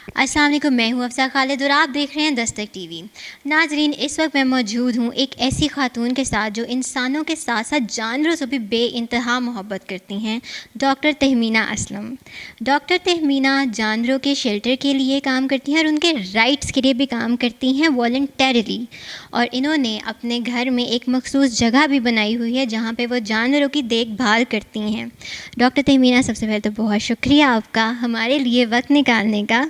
السلام علیکم، میں ہوں افسا خالد اور آپ دیکھ رہے ہیں دستک ٹی وی۔ ناظرین، اس وقت میں موجود ہوں ایک ایسی خاتون کے ساتھ جو انسانوں کے ساتھ ساتھ جانوروں سے بھی بے انتہا محبت کرتی ہیں، ڈاکٹر تہمینہ اسلم۔ ڈاکٹر تہمینہ جانوروں کے شیلٹر کے لیے کام کرتی ہیں اور ان کے رائٹس کے لیے بھی کام کرتی ہیں والنٹیرلی، اور انہوں نے اپنے گھر میں ایک مخصوص جگہ بھی بنائی ہوئی ہے جہاں پہ وہ جانوروں کی دیکھ بھال کرتی ہیں۔ ڈاکٹر تہمینہ، سب سے پہلے تو بہت شکریہ آپ کا ہمارے لیے وقت نکالنے کا۔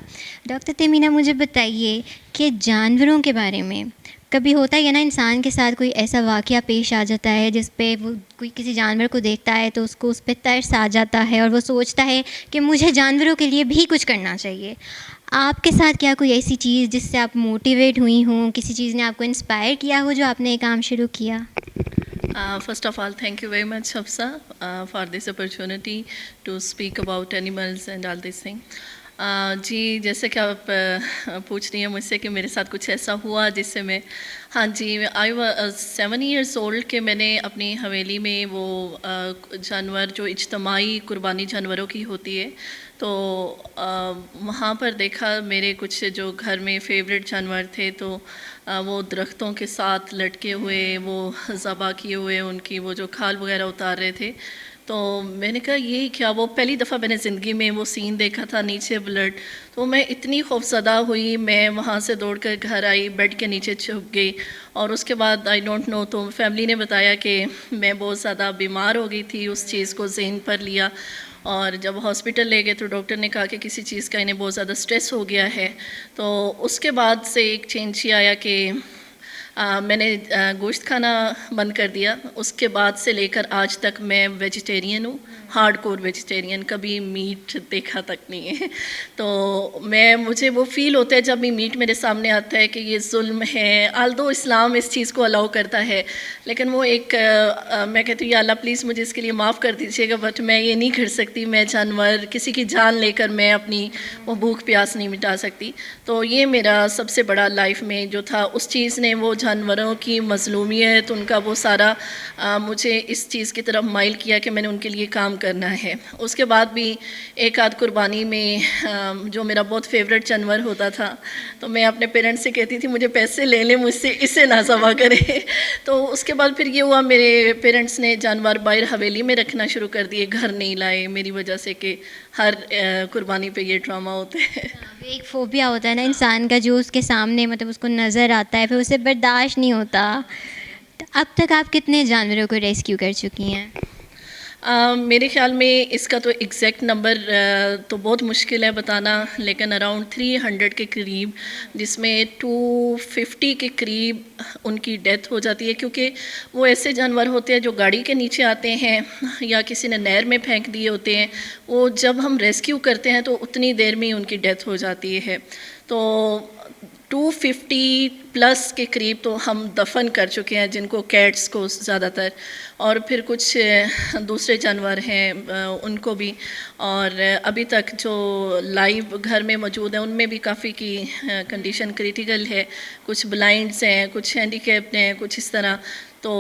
ڈاکٹر تہمینہ، مجھے بتائیے کہ جانوروں کے بارے میں کبھی ہوتا ہے نا انسان کے ساتھ کوئی ایسا واقعہ پیش آ جاتا ہے جس پہ وہ کوئی کسی جانور کو دیکھتا ہے تو اس کو اس پہ ترس آ جاتا ہے اور وہ سوچتا ہے کہ مجھے جانوروں کے لیے بھی کچھ کرنا چاہیے۔ آپ کے ساتھ کیا کوئی ایسی چیز جس سے آپ موٹیویٹ ہوئی ہوں، کسی چیز نے آپ کو انسپائر کیا ہو جو آپ نے یہ کام شروع کیا؟ First of all, thank you very much, Hafsa, for this opportunity to speak about animals and all these things. جی، جیسے کہ آپ پوچھ رہی ہیں مجھ سے کہ میرے ساتھ کچھ ایسا ہوا جس سے میں جی آئی واز 7 years old کہ میں نے اپنی حویلی میں وہ جانور جو اجتماعی قربانی جانوروں کی ہوتی ہے تو وہاں پر دیکھا میرے کچھ جو گھر میں فیوریٹ جانور تھے تو وہ درختوں کے ساتھ لٹکے ہوئے، وہ ذبح کیے ہوئے، ان کی وہ جو کھال وغیرہ اتار رہے تھے۔ تو میں نے کہا یہ کیا، وہ پہلی دفعہ میں نے زندگی میں وہ سین دیکھا تھا، نیچے بلڈ، تو میں اتنی خوفزدہ ہوئی، میں وہاں سے دوڑ کر گھر آئی، بیڈ کے نیچے چھپ گئی، اور اس کے بعد آئی ڈونٹ نو تو فیملی نے بتایا کہ میں بہت زیادہ بیمار ہو گئی تھی، اس چیز کو ذہن پر لیا، اور جب ہاسپٹل لے گئے تو ڈاکٹر نے کہا کہ کسی چیز کا انہیں بہت زیادہ اسٹریس ہو گیا ہے۔ تو اس کے بعد سے ایک چینج یہ آیا کہ میں نے گوشت کھانا بند کر دیا۔ اس کے بعد سے لے کر آج تک میں ویجیٹیرین ہوں، ہارڈ کور ویجیٹیرین، کبھی میٹ دیکھا تک نہیں ہے۔ تو مجھے وہ فیل ہوتا ہے جب بھی میٹ میرے سامنے آتا ہے کہ یہ ظلم ہے، آلدو اسلام اس چیز کو الاؤ کرتا ہے، لیکن وہ ایک میں کہتی ہوں یا اللہ پلیز مجھے اس کے لیے معاف کر دیجیے گا، بٹ میں یہ نہیں کر سکتی، میں جانور کسی کی جان لے کر میں اپنی وہ بھوک پیاس نہیں مٹا سکتی۔ تو یہ میرا سب سے بڑا لائف میں جو تھا، اس چیز نے وہ جانوروں کی مظلومیت، ان کا وہ سارا مجھے اس چیز کی طرف مائل کیا کہ میں نے ان کے لیے کام کرنا ہے۔ اس کے بعد بھی ایک آدھ قربانی میں جو میرا بہت فیوریٹ جانور ہوتا تھا تو میں اپنے پیرنٹس سے کہتی تھی مجھے پیسے لے لیں مجھ سے، اسے نہ ذبح کرے۔ تو اس کے بعد پھر یہ ہوا میرے پیرنٹس نے جانور باہر حویلی میں رکھنا شروع کر دیے، گھر نہیں لائے میری وجہ سے کہ ہر قربانی پہ یہ ڈرامہ ہوتے ہیں۔ ایک فوبیا ہوتا ہے نا انسان کا جو اس کے سامنے مطلب اس کو نظر آتا ہے، پھر اسے برداشت نہیں ہوتا۔ اب تک آپ کتنے جانوروں کو ریسکیو کر چکی ہیں؟ میرے خیال میں اس کا تو ایگزیکٹ نمبر تو بہت مشکل ہے بتانا، لیکن اراؤنڈ 300 کے قریب، جس میں 250 کے قریب ان کی ڈیتھ ہو جاتی ہے، کیونکہ وہ ایسے جانور ہوتے ہیں جو گاڑی کے نیچے آتے ہیں یا کسی نے نہر میں پھینک دیے ہوتے ہیں، وہ جب ہم ریسکیو کرتے ہیں تو اتنی دیر میں ان کی ڈیتھ ہو جاتی ہے۔ تو 250 پلس کے قریب تو ہم دفن کر چکے ہیں، جن کو کیٹس کو زیادہ تر، اور پھر کچھ دوسرے جانور ہیں ان کو بھی، اور ابھی تک جو لائیو گھر میں موجود ہیں ان میں بھی کافی کی کنڈیشن کریٹیکل ہے، کچھ بلائنڈس ہیں، کچھ ہینڈی کیپڈ ہیں، کچھ اس طرح۔ تو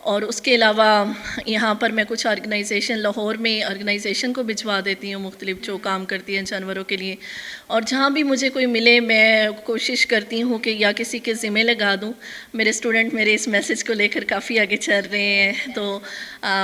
اور اس کے علاوہ یہاں پر میں کچھ آرگنائزیشن، لاہور میں آرگنائزیشن کو بھجوا دیتی ہوں مختلف جو کام کرتی ہیں جانوروں کے لیے، اور جہاں بھی مجھے کوئی ملے میں کوشش کرتی ہوں کہ یا کسی کے ذمہ لگا دوں۔ میرے اسٹوڈنٹ میرے اس میسج کو لے کر کافی آگے چل رہے ہیں، تو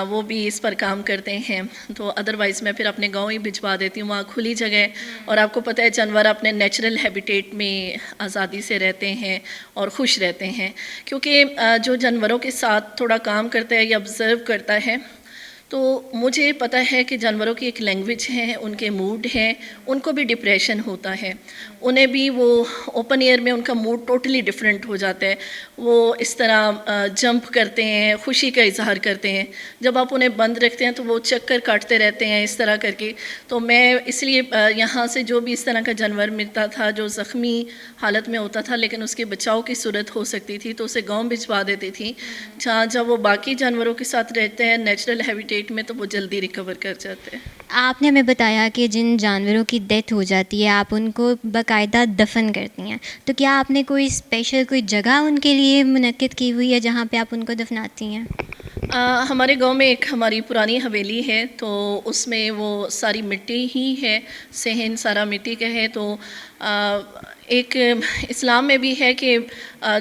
وہ بھی اس پر کام کرتے ہیں، تو ادروائز میں پھر اپنے گاؤں ہی بھجوا دیتی ہوں، وہاں کھلی جگہ ہے، اور آپ کو پتہ ہے جانور اپنے نیچرل ہیبیٹیٹ میں آزادی سے رہتے ہیں اور خوش رہتے ہیں، کیونکہ جو جانوروں کے ساتھ تھوڑا کام کرتا ہے یا آبزرو کرتا ہے تو مجھے پتہ ہے کہ جانوروں کی ایک لینگویج ہے، ان کے موڈ ہیں، ان کو بھی ڈپریشن ہوتا ہے، انہیں بھی وہ اوپن ایئر میں ان کا موڈ ٹوٹلی ڈفرینٹ ہو جاتا ہے، وہ اس طرح جمپ کرتے ہیں، خوشی کا اظہار کرتے ہیں، جب آپ انہیں بند رکھتے ہیں تو وہ چکر کاٹتے رہتے ہیں اس طرح کر کے۔ تو میں اس لیے یہاں سے جو بھی اس طرح کا جانور ملتا تھا جو زخمی حالت میں ہوتا تھا لیکن اس کے بچاؤ کی صورت ہو سکتی تھی تو اسے گاؤں بھجوا دیتی تھی، جہاں جب وہ باقی جانوروں کے ساتھ رہتے ہیں نیچرل ہیبیٹیٹ میں تو وہ جلدی ریکور کر جاتے ہیں۔ آپ نے ہمیں بتایا کہ جن جانوروں کی ڈیتھ ہو جاتی ہے آپ ان کو باقاعدہ دفن کرتی ہیں، تو کیا آپ نے کوئی اسپیشل کوئی جگہ ان کے لیے منعقد کی ہوئی ہے جہاں پہ آپ ان کو دفناتی ہیں؟ ہمارے گاؤں میں ایک ہماری پرانی حویلی ہے، تو اس میں وہ ساری مٹی ہی ہے، صحن سارا مٹی کا ہے. تو ایک اسلام میں بھی ہے کہ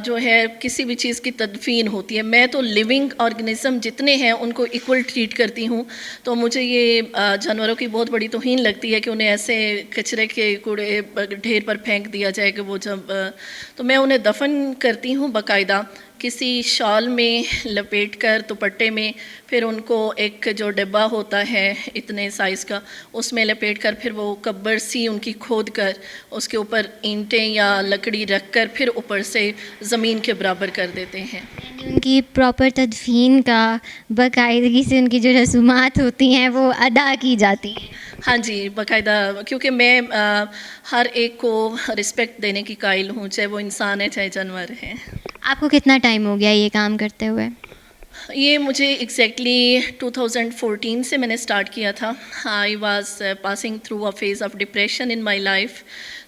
جو ہے کسی بھی چیز کی تدفین ہوتی ہے. میں تو لیونگ آرگنزم جتنے ہیں ان کو ایکول ٹریٹ کرتی ہوں. تو مجھے یہ جانوروں کی بہت بڑی توہین لگتی ہے کہ انہیں ایسے کچرے کے کوڑے ڈھیر پر پھینک دیا جائے کہ وہ جب تو میں انہیں دفن کرتی ہوں باقاعدہ کسی شال میں لپیٹ کر دوپٹے میں. پھر ان کو ایک جو ڈبہ ہوتا ہے اتنے سائز کا اس میں لپیٹ کر پھر وہ قبر سی ان کی کھود کر اس کے اوپر اینٹیں یا لکڑی رکھ کر پھر اوپر سے زمین کے برابر کر دیتے ہیں. یعنی ان کی پراپر تدفین کا باقاعدگی سے ان کی جو رسومات ہوتی ہیں وہ ادا کی جاتی ہیں. ہاں جی باقاعدہ، کیونکہ میں ہر ایک کو رسپیکٹ دینے کی قائل ہوں، چاہے وہ انسان ہے چاہے جانور ہے. آپ کو کتنا ٹائم ہو گیا یہ کام کرتے ہوئے؟ یہ مجھے ایگزیکٹلی 2014 سے میں نے اسٹارٹ کیا تھا. I was passing through a phase of depression in my life.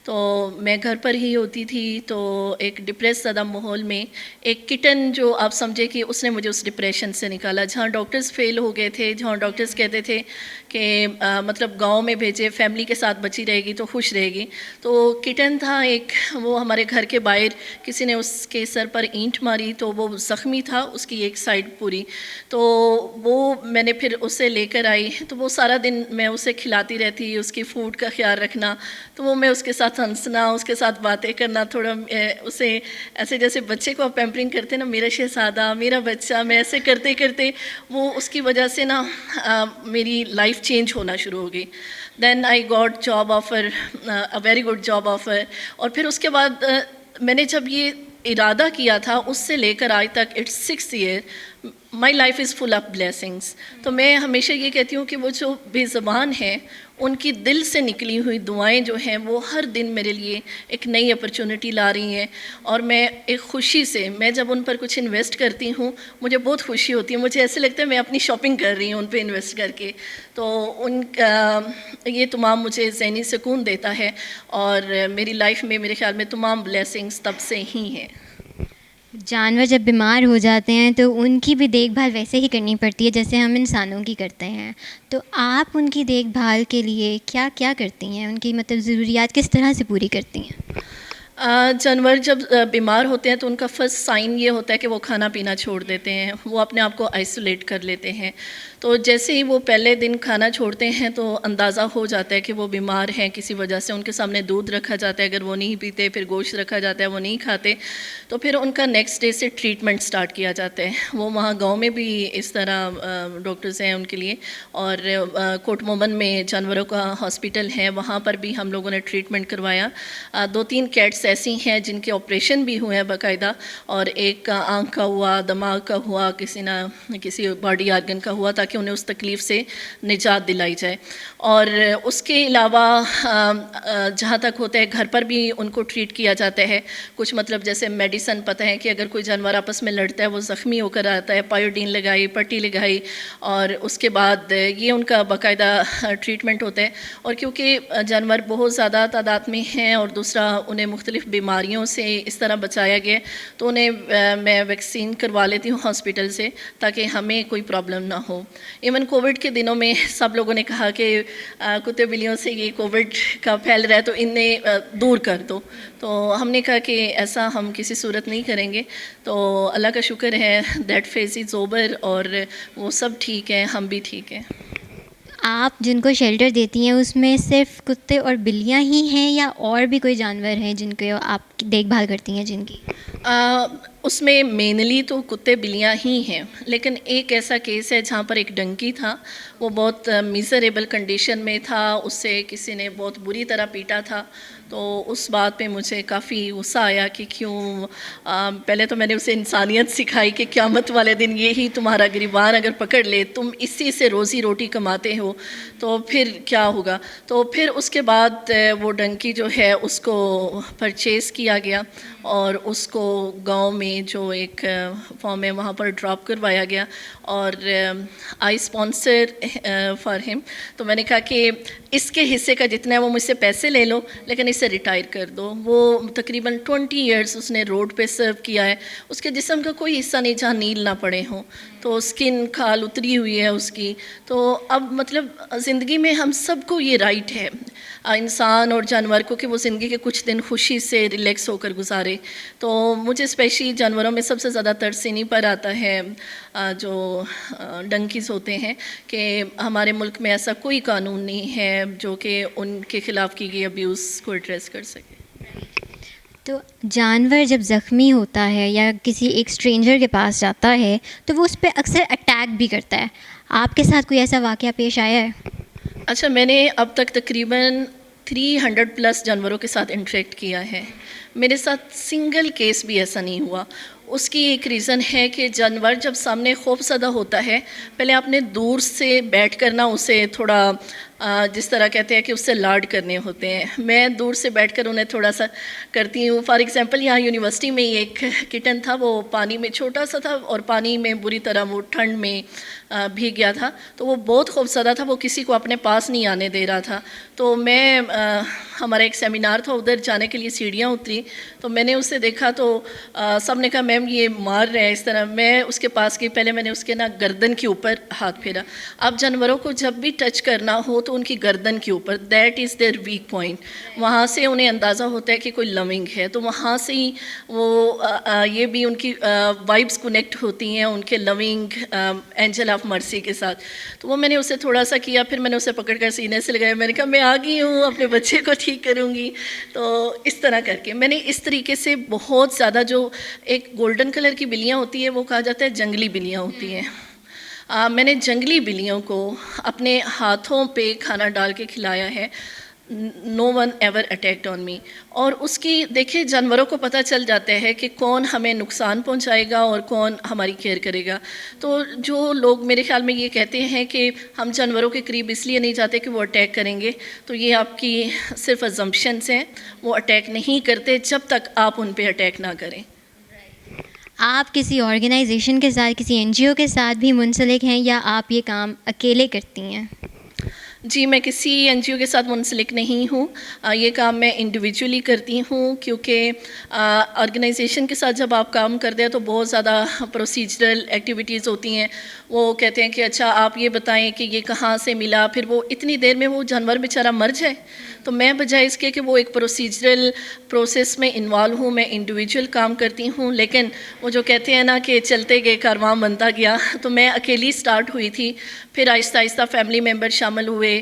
تو میں گھر پر ہی ہوتی تھی، تو ایک ڈپریس زدہ ماحول میں ایک کٹن جو آپ سمجھے کہ اس نے مجھے اس ڈپریشن سے نکالا. جہاں ڈاکٹرز فیل ہو گئے تھے، جہاں ڈاکٹرز کہتے تھے کہ مطلب گاؤں میں بھیجے، فیملی کے ساتھ بچی رہے گی تو خوش رہے گی. تو کٹن تھا ایک، وہ ہمارے گھر کے باہر کسی نے اس کے سر پر اینٹ ماری تو وہ زخمی تھا اس کی ایک سائڈ پوری. تو وہ میں نے پھر اسے لے کر آئی، تو وہ سارا دن میں اسے کھلاتی رہتی، اس کی فوڈ کا خیال رکھنا. تو وہ میں اس کے ساتھ ہنسنا، اس کے ساتھ باتیں کرنا، تھوڑا اسے ایسے جیسے بچے کو آپ پیمپرنگ کرتے نا، میرا شہزادہ، میرا بچہ، میں ایسے کرتے کرتے وہ اس کی وجہ سے نا میری لائف چینج ہونا شروع ہو گئی. Then I got job offer, a very good job offer. اور پھر اس کے بعد میں نے جب یہ ارادہ کیا تھا اس سے لے کر آج تک it's 6 year my life is full of blessings. تو میں ہمیشہ یہ کہتی ہوں کہ وہ جو بے زبان ہیں ان کی دل سے نکلی ہوئی دعائیں جو ہیں وہ ہر دن میرے لیے ایک نئی اپرچونٹی لا رہی ہیں. اور میں ایک خوشی سے، میں جب ان پر کچھ انویسٹ کرتی ہوں مجھے بہت خوشی ہوتی ہے، مجھے ایسے لگتا ہے میں اپنی شاپنگ کر رہی ہوں ان پہ انویسٹ کر کے. تو ان یہ تمام مجھے ذہنی سکون دیتا ہے، اور میری لائف میں میرے خیال میں تمام بلیسنگس تب سے ہی ہیں. جانور جب بیمار ہو جاتے ہیں تو ان کی بھی دیکھ بھال ویسے ہی کرنی پڑتی ہے جیسے ہم انسانوں کی کرتے ہیں. تو آپ ان کی دیکھ بھال کے لیے کیا کیا کرتی ہیں؟ ان کی مطلب ضروریات کس طرح سے پوری کرتی ہیں؟ جانور جب بیمار ہوتے ہیں تو ان کا فرسٹ سائن یہ ہوتا ہے کہ وہ کھانا پینا چھوڑ دیتے ہیں، وہ اپنے آپ کو آئسولیٹ کر لیتے ہیں. تو جیسے ہی وہ پہلے دن کھانا چھوڑتے ہیں تو اندازہ ہو جاتا ہے کہ وہ بیمار ہیں کسی وجہ سے. ان کے سامنے دودھ رکھا جاتا ہے، اگر وہ نہیں پیتے، پھر گوشت رکھا جاتا ہے، وہ نہیں کھاتے، تو پھر ان کا نیکسٹ ڈے سے ٹریٹمنٹ سٹارٹ کیا جاتا ہے. وہ وہاں گاؤں میں بھی اس طرح ڈاکٹرز ہیں ان کے لیے، اور کوٹ مومن میں جانوروں کا ہاسپٹل ہے، وہاں پر بھی ہم لوگوں نے ٹریٹمنٹ کروایا. 2-3 کیٹس ایسی ہیں جن کے آپریشن بھی ہوئے ہیں باقاعدہ، اور ایک کا آنکھ کا ہوا، دماغ کا ہوا، کسی باڈی آرگن کا ہوا، تاکہ انہیں اس تکلیف سے نجات دلائی جائے. اور اس کے علاوہ جہاں تک ہوتا ہے گھر پر بھی ان کو ٹریٹ کیا جاتا ہے. کچھ مطلب جیسے میڈیسن پتہ ہے کہ اگر کوئی جانور آپس میں لڑتا ہے وہ زخمی ہو کر آتا ہے، پائیوڈین لگائی، پٹی لگائی، اور اس کے بعد یہ ان کا باقاعدہ ٹریٹمنٹ ہوتا ہے. اور کیونکہ جانور بہت زیادہ تعداد میں ہیں اور دوسرا انہیں مختلف بیماریوں سے اس طرح بچایا گیا تو انہیں میں ویکسین کروا لیتی ہوں ہاسپٹل سے تاکہ ہمیں کوئی پرابلم نہ ہو. ایون کووڈ کے دنوں میں سب لوگوں نے کہا کہ کتے بلیوں سے یہ کووڈ کا پھیل رہا ہے تو انہیں دور کر دو. تو ہم نے کہا کہ ایسا ہم کسی صورت نہیں کریں گے. تو اللہ کا شکر ہے دیٹ فیز از اوور، اور وہ سب ٹھیک ہیں، ہم بھی ٹھیک ہیں. آپ جن کو شیلٹر دیتی ہیں اس میں صرف کتے اور بلیاں ہی ہیں یا اور بھی کوئی جانور ہیں جن کو آپ دیکھ بھال کرتی ہیں جن کی؟ اس میں مینلی تو کتے بلیاں ہی ہیں، لیکن ایک ایسا کیس ہے جہاں پر ایک ڈنکی تھا، وہ بہت میزریبل کنڈیشن میں تھا، اس سے کسی نے بہت بری طرح پیٹا تھا. تو اس بات پہ مجھے کافی غصہ آیا کہ کیوں. پہلے تو میں نے اسے انسانیت سکھائی کہ قیامت والے دن یہی تمہارا گریبان اگر پکڑ لے، تم اسی سے روزی روٹی کماتے ہو، تو پھر کیا ہوگا. تو پھر اس کے بعد وہ ڈنکی جو ہے اس کو پرچیز کیا گیا اور اس کو گاؤں میں جو ایک فارم ہے وہاں پر ڈراپ کروایا گیا اور آئی اسپانسر فار ہم. تو میں نے کہا کہ اس کے حصے کا جتنا ہے وہ مجھ سے پیسے لے لو لیکن اسے ریٹائر کر دو. وہ تقریباً 20 ایئرس اس نے روڈ پہ سرو کیا ہے. اس کے جسم کا کوئی حصہ نہیں جہاں نیل نہ پڑے ہوں, تو اسکن کھال اتری ہوئی ہے اس کی. تو اب مطلب زندگی میں ہم سب کو یہ رائٹ ہے انسان اور جانور کو کہ وہ زندگی کے کچھ دن خوشی سے ریلیکس ہو کر گزارے. تو مجھے اسپیشلی جانوروں میں سب سے زیادہ ترس انہیں پر آتا ہے جو ڈنکیز ہوتے ہیں, کہ ہمارے ملک میں ایسا کوئی قانون نہیں ہے جو کہ ان کے خلاف کی گئی ابیوز کو ایڈریس کر سکے. تو جانور جب زخمی ہوتا ہے یا کسی ایک اسٹرینجر کے پاس جاتا ہے تو وہ اس پہ اکثر اٹیک بھی کرتا ہے. آپ کے ساتھ کوئی ایسا واقعہ پیش آیا ہے؟ اچھا, میں نے اب تک تقریباً 300+ جانوروں کے ساتھ انٹریکٹ کیا ہے. میرے ساتھ سنگل کیس بھی ایسا نہیں ہوا. اس کی ایک ریزن ہے کہ جانور جب سامنے خوف زدہ ہوتا ہے, پہلے آپ نے دور سے بیٹھ کر نا اسے تھوڑا جس طرح کہتے ہیں کہ اس سے لاڈ کرنے ہوتے ہیں. میں دور سے بیٹھ کر انہیں تھوڑا سا کرتی ہوں. فار ایگزامپل یہاں یونیورسٹی میں ایک کٹن تھا, وہ پانی میں چھوٹا سا تھا اور پانی میں بری طرح وہ ٹھنڈ میں بھیگ گیا تھا. تو وہ بہت خوفزدہ تھا, وہ کسی کو اپنے پاس نہیں آنے دے رہا تھا. تو میں ہمارا ایک سیمینار تھا, ادھر جانے کے لیے سیڑھیاں اتری, تو میں نے اسے دیکھا تو سب نے کہا میم یہ مار رہے ہیں اس طرح. میں اس کے پاس گئی, پہلے میں نے اس کے نا گردن کے اوپر ہاتھ پھیرا. اب جانوروں کو جب بھی ٹچ کرنا ہو تو ان کی گردن کے اوپر, that is there weak point. وہاں سے انہیں اندازہ ہوتا ہے کہ کوئی لونگ ہے, تو وہاں سے ہی وہ یہ بھی ان کی وائبس کنیکٹ ہوتی ہیں ان کے لونگ اینجل آف مرسی کے ساتھ. تو وہ میں نے اسے تھوڑا سا کیا, پھر میں نے اسے پکڑ کر سینے سے لگایا. میں نے کہا میں آ گئی ہوں, اپنے بچے کو ٹھیک کروں گی. تو اس طرح کر کے میں نے اس طریقے سے بہت زیادہ, جو ایک گولڈن کلر کی بلیاں ہوتی ہیں وہ کہا جاتا ہے جنگلی بلیاں ہوتی ہیں, میں نے جنگلی بلیوں کو اپنے ہاتھوں پہ کھانا ڈال کے کھلایا ہے. نو ون ایور اٹیکڈ آن می. اور اس کی دیکھیں جانوروں کو پتہ چل جاتا ہے کہ کون ہمیں نقصان پہنچائے گا اور کون ہماری کیئر کرے گا. تو جو لوگ میرے خیال میں یہ کہتے ہیں کہ ہم جانوروں کے قریب اس لیے نہیں جاتے کہ وہ اٹیک کریں گے, تو یہ آپ کی صرف ازمپشنس ہیں. وہ اٹیک نہیں کرتے جب تک آپ ان پہ اٹیک نہ کریں. آپ کسی آرگنائزیشن کے ساتھ, کسی NGO کے ساتھ بھی منسلک ہیں یا آپ یہ کام اکیلے کرتی ہیں؟ جی, میں کسی NGO کے ساتھ منسلک نہیں ہوں. یہ کام میں انڈیویجولی کرتی ہوں, کیونکہ آرگنائزیشن کے ساتھ جب آپ کام کرتے ہیں تو بہت زیادہ پروسیجرل ایکٹیویٹیز ہوتی ہیں. وہ کہتے ہیں کہ اچھا آپ یہ بتائیں کہ یہ کہاں سے ملا, پھر وہ اتنی دیر میں وہ جانور بیچارہ مر جائے. تو میں بجائے اس کے کہ وہ ایک پروسیجرل پروسیس میں انوالو ہوں, میں انڈیویجول کام کرتی ہوں. لیکن وہ جو کہتے ہیں نا کہ چلتے گئے کارواں بنتا گیا, تو میں اکیلی سٹارٹ ہوئی تھی, پھر آہستہ آہستہ فیملی ممبر شامل ہوئے,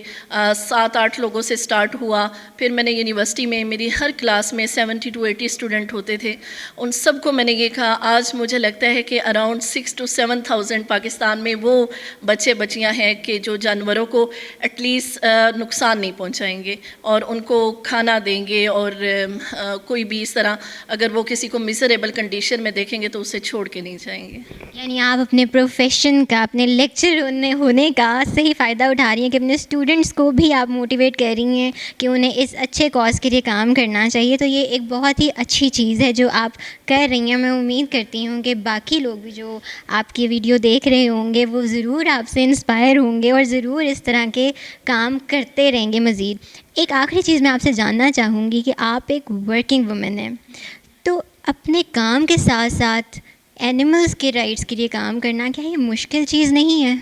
7-8 لوگوں سے سٹارٹ ہوا. پھر میں نے یونیورسٹی میں میری ہر کلاس میں 70 to 80 اسٹوڈنٹ ہوتے تھے, ان سب کو میں نے یہ کہا آج مجھے لگتا ہے کہ اراؤنڈ 6,000 to 7,000 پاکستان میں وہ بچے بچیاں ہیں کہ جو جانوروں کو ایٹ لیسٹ نقصان نہیں پہنچائیں گے اور ان کو کھانا دیں گے, اور کوئی بھی اس طرح اگر وہ کسی کو میزریبل کنڈیشن میں دیکھیں گے تو اسے چھوڑ کے نہیں جائیں گے. یعنی آپ اپنے پروفیشن کا, اپنے لیکچر ہونے کا صحیح فائدہ اٹھا رہی ہیں کہ اپنے اسٹوڈنٹس کو بھی آپ موٹیویٹ کر رہی ہیں کہ انہیں اس اچھے کاز کے لیے کام کرنا چاہیے. تو یہ ایک بہت ہی اچھی چیز ہے جو آپ کر رہی ہیں. میں امید کرتی ہوں کہ باقی لوگ بھی جو آپ کی ویڈیو دیکھ رہے ہوں گے وہ ضرور آپ سے انسپائر ہوں گے اور ضرور اس طرح کے کام کرتے رہیں گے مزید. ایک آخری چیز میں آپ سے جاننا چاہوں گی کہ آپ ایک ورکنگ وومن ہیں, تو اپنے کام کے ساتھ ساتھ اینیملز کے رائٹس کے لیے کام کرنا کیا یہ مشکل چیز نہیں ہے؟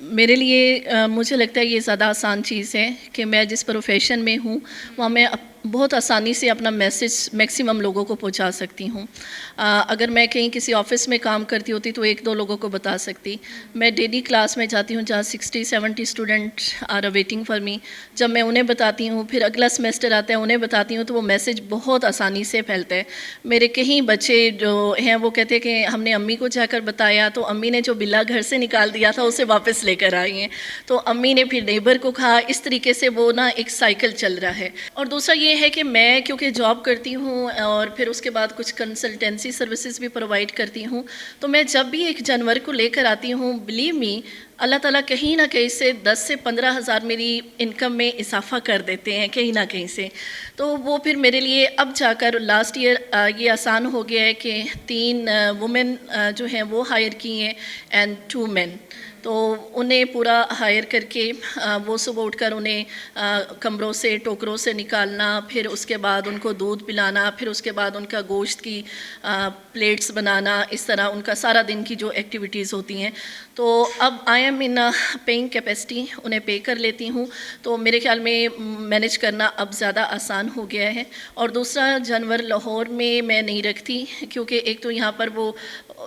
میرے لیے مجھے لگتا ہے یہ زیادہ آسان چیز ہے کہ میں جس پروفیشن میں ہوں وہاں میں بہت آسانی سے اپنا میسیج میکسیمم لوگوں کو پہنچا سکتی ہوں. اگر میں کہیں کسی آفس میں کام کرتی ہوتی تو 1-2 لوگوں کو بتا سکتی. میں ڈیلی کلاس میں جاتی ہوں جہاں 60-70 student are waiting for me. جب میں انہیں بتاتی ہوں, پھر اگلا سیمسٹر آتا ہے انہیں بتاتی ہوں, تو وہ میسیج بہت آسانی سے پھیلتا ہے. میرے کہیں بچے جو ہیں وہ کہتے ہیں کہ ہم نے امی کو جا کر بتایا تو امی نے جو بلا گھر سے نکال دیا تھا اسے واپس لے کر آئی ہیں, تو امی نے پھر نیبر کو کہا. اس طریقے سے وہ نا ایک سائیکل چل رہا ہے. اور دوسرا یہ یہ ہے کہ میں کیونکہ جاب کرتی ہوں اور پھر اس کے بعد کچھ کنسلٹنسی سروسز بھی پرووائڈ کرتی ہوں، تو میں جب بھی ایک جانور کو لے کر آتی ہوں، بلیو می اللہ تعالیٰ کہیں نہ کہیں سے 10 سے 15 ہزار میری انکم میں اضافہ کر دیتے ہیں کہیں نہ کہیں سے. تو وہ پھر میرے لیے اب جا کر لاسٹ ایئر یہ آسان ہو گیا ہے کہ 3 وومن جو ہیں وہ ہائر کی ہیں اینڈ 2 مین. تو انہیں پورا ہائر کر کے وہ صبح اٹھ کر انہیں کمروں سے ٹوکروں سے نکالنا، پھر اس کے بعد ان کو دودھ پلانا، پھر اس کے بعد ان کا گوشت کی پلیٹس بنانا، اس طرح ان کا سارا دن کی جو ایکٹیویٹیز ہوتی ہیں. تو اب I am in paying capacity, انہیں پے کر لیتی ہوں. تو میرے خیال میں مینیج کرنا اب زیادہ آسان ہو گیا ہے. اور دوسرا جانور لاہور میں نہیں رکھتی، کیونکہ ایک تو یہاں پر وہ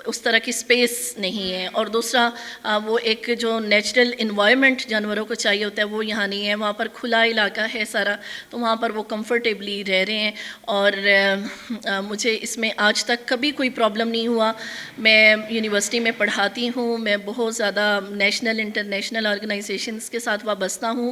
اس طرح کی سپیس نہیں ہے، اور دوسرا وہ ایک جو نیچرل انوائرمنٹ جانوروں کو چاہیے ہوتا ہے وہ یہاں نہیں ہے. وہاں پر کھلا علاقہ ہے سارا، تو وہاں پر وہ کمفرٹیبلی رہ رہے ہیں. اور مجھے اس میں آج تک کبھی کوئی پرابلم نہیں ہوا. میں یونیورسٹی میں پڑھاتی ہوں، میں بہت زیادہ نیشنل انٹرنیشنل آرگنائزیشنز کے ساتھ وابستہ ہوں.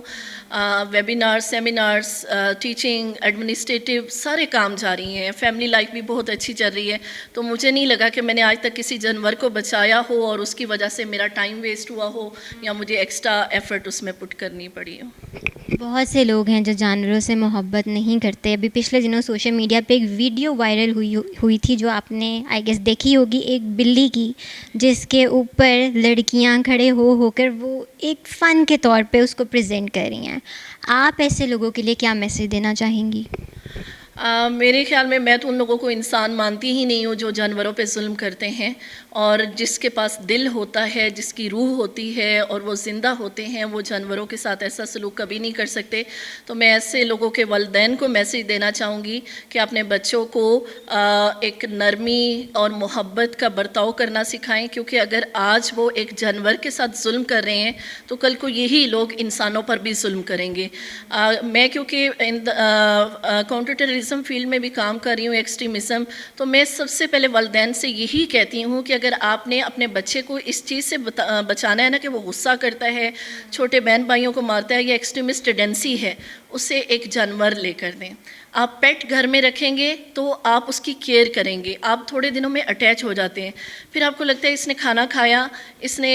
ویبینار، سیمینارز، ٹیچنگ، ایڈمنسٹریٹو سارے کام جاری ہیں. فیملی لائف بھی بہت اچھی چل رہی ہے. تو مجھے نہیں لگا کہ میں نے آج تک کسی جانور کو بچایا ہو اور اس کی وجہ سے میرا ٹائم ویسٹ ہوا ہو یا مجھے ایکسٹرا ایفرٹ اس میں پٹ کرنی پڑی ہو. بہت سے لوگ ہیں جو جانوروں سے محبت نہیں کرتے. ابھی پچھلے دنوں سوشل میڈیا پہ ایک ویڈیو وائرل ہوئی تھی جو آپ نے آئی گیس دیکھی ہوگی، ایک بلی کی، جس کے اوپر لڑکیاں کھڑے ہو کر وہ ایک فن کے طور پہ اس کو پریزنٹ کر رہی ہیں. آپ ایسے لوگوں کے لیے کیا میسیج دینا چاہیں گی؟ میرے خیال میں تو ان لوگوں کو انسان مانتی ہی نہیں ہوں جو جانوروں پہ ظلم کرتے ہیں. اور جس کے پاس دل ہوتا ہے، جس کی روح ہوتی ہے اور وہ زندہ ہوتے ہیں، وہ جانوروں کے ساتھ ایسا سلوک کبھی نہیں کر سکتے. تو میں ایسے لوگوں کے والدین کو میسیج دینا چاہوں گی کہ اپنے بچوں کو ایک نرمی اور محبت کا برتاؤ کرنا سکھائیں، کیونکہ اگر آج وہ ایک جانور کے ساتھ ظلم کر رہے ہیں تو کل کو یہی لوگ انسانوں پر بھی ظلم کریں گے. میں کیونکہ کاؤنٹر ٹیررزم فیلڈ میں بھی کام کر رہی ہوں، ایکسٹریمزم، تو میں سب سے پہلے والدین سے یہی کہتی ہوں کہ اگر آپ نے اپنے بچے کو اس چیز سے بچانا ہے نا کہ وہ غصہ کرتا ہے، چھوٹے بہن بھائیوں کو مارتا ہے یا ایکسٹریمسٹ ٹینڈنسی ہے، اسے ایک جانور لے کر دیں. آپ پیٹ گھر میں رکھیں گے تو آپ اس کی کیئر کریں گے، آپ تھوڑے دنوں میں اٹیچ ہو جاتے ہیں. پھر آپ کو لگتا ہے اس نے کھانا کھایا، اس نے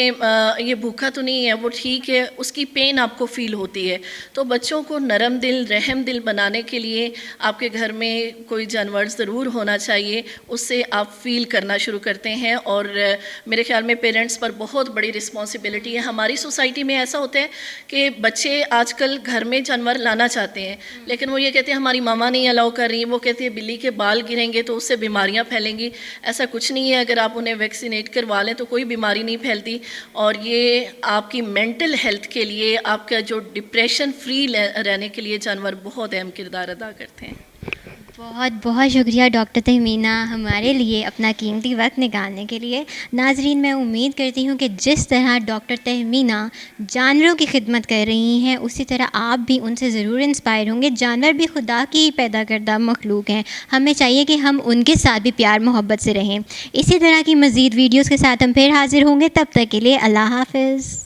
یہ بھوکا تو نہیں ہے، وہ ٹھیک ہے، اس کی پین آپ کو فیل ہوتی ہے. تو بچوں کو نرم دل، رحم دل بنانے کے لیے آپ کے گھر میں کوئی جانور ضرور ہونا چاہیے. اس سے آپ فیل کرنا شروع کرتے ہیں. اور میرے خیال میں پیرنٹس پر بہت بڑی رسپانسبلٹی ہے. ہماری سوسائٹی میں ایسا ہوتا ہے کہ بچے آج کل گھر میں جانور لانا چاہتے ہیں، لیکن وہ یہ کہتے ہیں ہماری ماما نہیں الاؤ کر رہی، وہ کہتی ہے بلی کے بال گریں گے تو اس سے بیماریاں پھیلیں گی. ایسا کچھ نہیں ہے، اگر آپ انہیں ویکسینیٹ کروا لیں تو کوئی بیماری نہیں پھیلتی. اور یہ آپ کی مینٹل ہیلتھ کے لیے، آپ کا جو ڈپریشن فری رہنے کے لیے جانور بہت اہم کردار ادا کرتے ہیں. بہت بہت شکریہ ڈاکٹر تہمینہ ہمارے لیے اپنا قیمتی وقت نکالنے کے لیے. ناظرین، میں امید کرتی ہوں کہ جس طرح ڈاکٹر تہمینہ جانوروں کی خدمت کر رہی ہیں اسی طرح آپ بھی ان سے ضرور انسپائر ہوں گے. جانور بھی خدا کی پیدا کردہ مخلوق ہیں، ہمیں چاہیے کہ ہم ان کے ساتھ بھی پیار محبت سے رہیں. اسی طرح کی مزید ویڈیوز کے ساتھ ہم پھر حاضر ہوں گے. تب تک کے لیے اللہ حافظ.